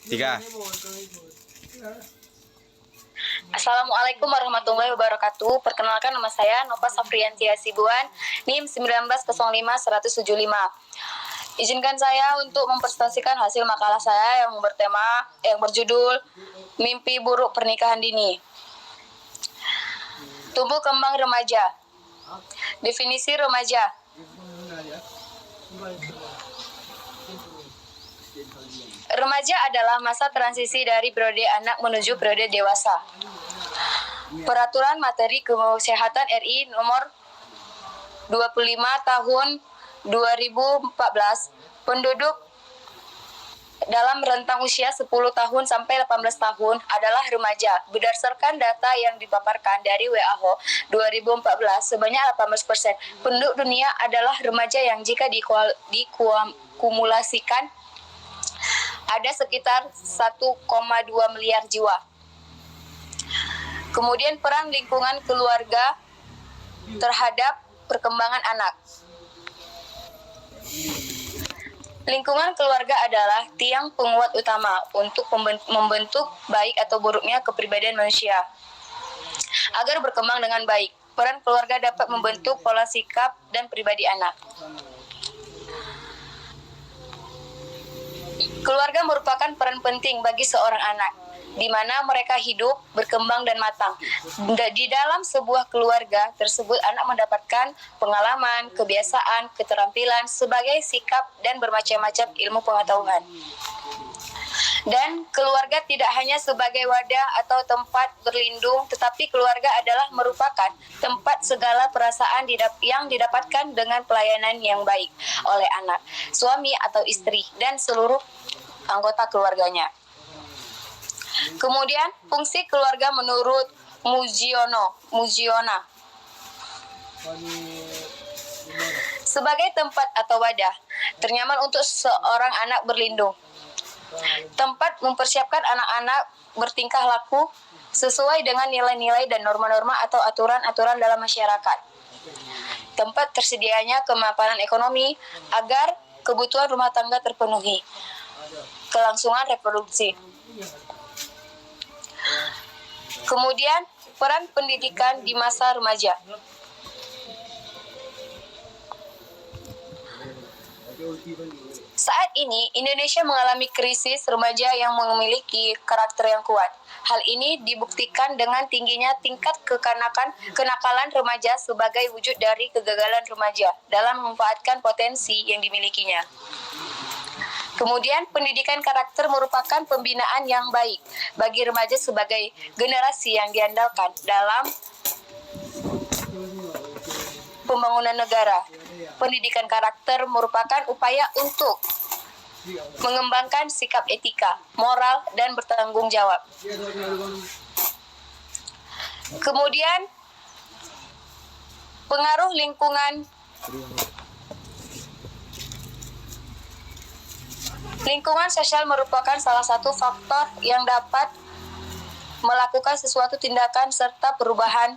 Tiga. Assalamualaikum warahmatullahi wabarakatuh. Perkenalkan, nama saya Nova Safrianti Hasibuan, NIM 1905175. Izinkan saya untuk mempresentasikan hasil makalah saya yang berjudul Mimpi Buruk Pernikahan Dini. Tumbuh kembang remaja. Definisi remaja. Remaja adalah masa transisi dari periode anak menuju periode dewasa. Peraturan Materi Kesehatan RI nomor 25 tahun 2014, penduduk dalam rentang usia 10 tahun sampai 18 tahun adalah remaja. Berdasarkan data yang dipaparkan dari WHO 2014, sebanyak 18% penduduk dunia adalah remaja yang jika dikumulasikan ada sekitar 1,2 miliar jiwa. Kemudian peran lingkungan keluarga terhadap perkembangan anak. Lingkungan keluarga adalah tiang penguat utama untuk membentuk baik atau buruknya kepribadian manusia. Agar berkembang dengan baik, peran keluarga dapat membentuk pola sikap dan pribadi anak. Keluarga merupakan peran penting bagi seorang anak, di mana mereka hidup, berkembang, dan matang. Di dalam sebuah keluarga tersebut, anak mendapatkan pengalaman, kebiasaan, keterampilan, sebagai sikap, dan bermacam-macam ilmu pengetahuan. Dan keluarga tidak hanya sebagai wadah atau tempat berlindung, tetapi keluarga adalah merupakan tempat segala perasaan yang didapatkan dengan pelayanan yang baik oleh anak, suami atau istri, dan seluruh anggota keluarganya. Kemudian, fungsi keluarga menurut Mujiona sebagai tempat atau wadah ternyaman untuk seorang anak berlindung. Tempat mempersiapkan anak-anak bertingkah laku sesuai dengan nilai-nilai dan norma-norma atau aturan-aturan dalam masyarakat. Tempat tersedianya kemapanan ekonomi agar kebutuhan rumah tangga terpenuhi. Kelangsungan reproduksi. Kemudian, peran pendidikan di masa remaja. Saat ini, Indonesia mengalami krisis remaja yang memiliki karakter yang kuat. Hal ini dibuktikan dengan tingginya tingkat kenakalan remaja sebagai wujud dari kegagalan remaja dalam memanfaatkan potensi yang dimilikinya. Kemudian, pendidikan karakter merupakan pembinaan yang baik bagi remaja sebagai generasi yang diandalkan dalam pembangunan negara. Pendidikan karakter merupakan upaya untuk mengembangkan sikap etika, moral, dan bertanggung jawab. Kemudian, pengaruh lingkungan. Lingkungan sosial merupakan salah satu faktor yang dapat melakukan sesuatu tindakan serta perubahan,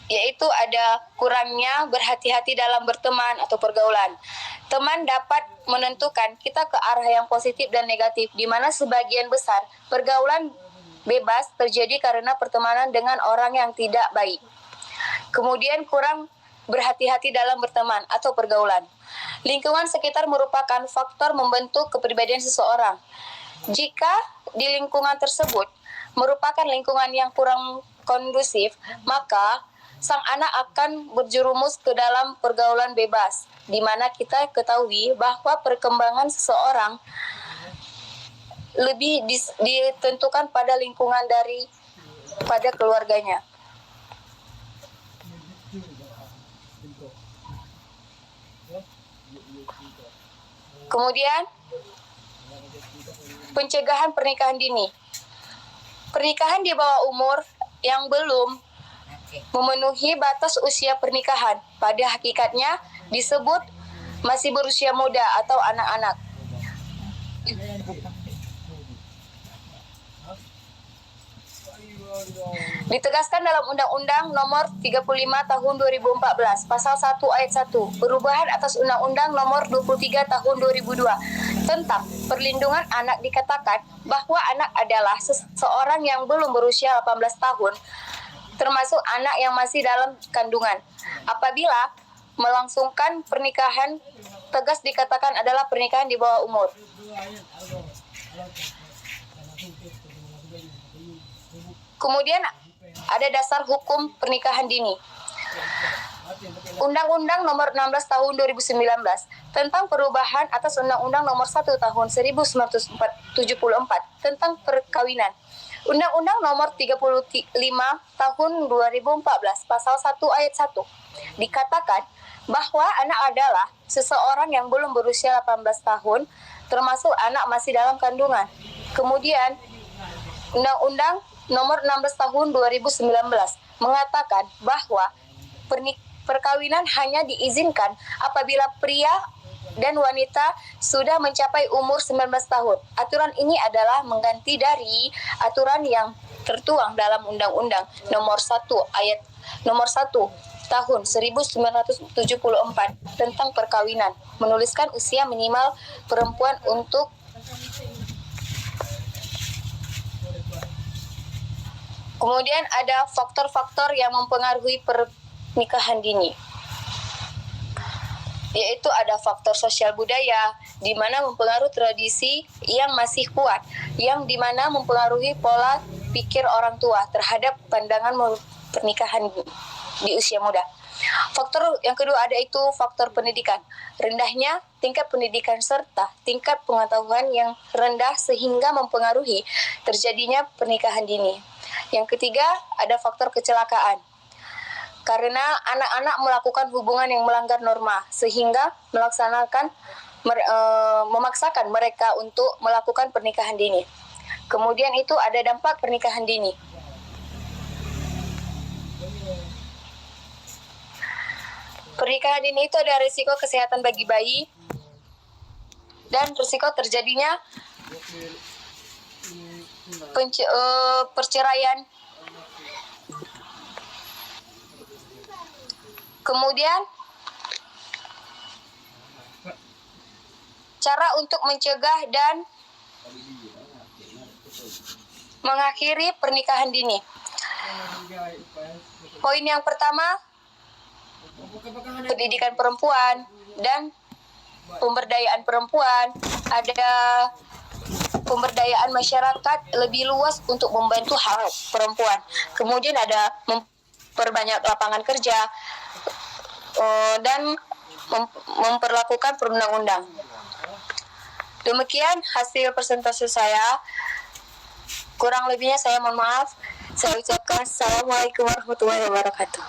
yaitu ada kurangnya berhati-hati dalam berteman atau pergaulan. Teman dapat menentukan kita ke arah yang positif dan negatif, di mana sebagian besar pergaulan bebas terjadi karena pertemanan dengan orang yang tidak baik. Kemudian kurang berhati-hati dalam berteman atau pergaulan. Lingkungan sekitar merupakan faktor membentuk kepribadian seseorang. Jika di lingkungan tersebut merupakan lingkungan yang kurang kondusif, maka sang anak akan berjerumus ke dalam pergaulan bebas, di mana kita ketahui bahwa perkembangan seseorang lebih ditentukan pada lingkungan pada keluarganya. Kemudian, pencegahan pernikahan dini. Pernikahan di bawah umur yang belum memenuhi batas usia pernikahan pada hakikatnya disebut masih berusia muda atau anak-anak. Ditegaskan dalam Undang-Undang Nomor 35 Tahun 2014, Pasal 1 Ayat 1, perubahan atas Undang-Undang Nomor 23 Tahun 2002 tentang perlindungan anak dikatakan bahwa anak adalah seseorang yang belum berusia 18 tahun, termasuk anak yang masih dalam kandungan. Apabila melangsungkan pernikahan, tegas dikatakan adalah pernikahan di bawah umur. Kemudian ada dasar hukum pernikahan dini. Undang-Undang Nomor 16 Tahun 2019 tentang perubahan atas Undang-Undang Nomor 1 Tahun 1974 tentang perkawinan. Undang-Undang Nomor 35 Tahun 2014 Pasal 1 Ayat 1 dikatakan bahwa anak adalah seseorang yang belum berusia 18 tahun, termasuk anak masih dalam kandungan. Kemudian Undang-Undang Nomor 16 Tahun 2019 mengatakan bahwa perkawinan hanya diizinkan apabila pria dan wanita sudah mencapai umur 19 tahun. Aturan ini adalah mengganti dari aturan yang tertuang dalam Undang-Undang Nomor 1 Tahun 1974 tentang perkawinan, menuliskan usia minimal perempuan untuk Kemudian ada faktor-faktor yang mempengaruhi pernikahan dini, yaitu ada faktor sosial budaya, di mana mempengaruhi tradisi yang masih kuat, yang di mana mempengaruhi pola pikir orang tua terhadap pandangan pernikahan di usia muda. Faktor yang kedua ada itu faktor pendidikan, rendahnya tingkat pendidikan serta tingkat pengetahuan yang rendah sehingga mempengaruhi terjadinya pernikahan dini. Yang ketiga ada faktor kecelakaan, karena anak-anak melakukan hubungan yang melanggar norma sehingga memaksakan mereka untuk melakukan pernikahan dini. Kemudian itu ada dampak pernikahan dini. Pernikahan dini itu ada risiko kesehatan bagi bayi dan risiko terjadinya perceraian. Kemudian cara untuk mencegah dan mengakhiri pernikahan dini. Poin yang pertama, pendidikan perempuan dan pemberdayaan perempuan. Ada pemberdayaan masyarakat lebih luas untuk membantu hak perempuan. Kemudian ada memperbanyak lapangan kerja dan memperlakukan perundang-undang. Demikian hasil presentasi saya. Kurang lebihnya saya mohon maaf. Saya ucapkan Assalamualaikum warahmatullahi wabarakatuh.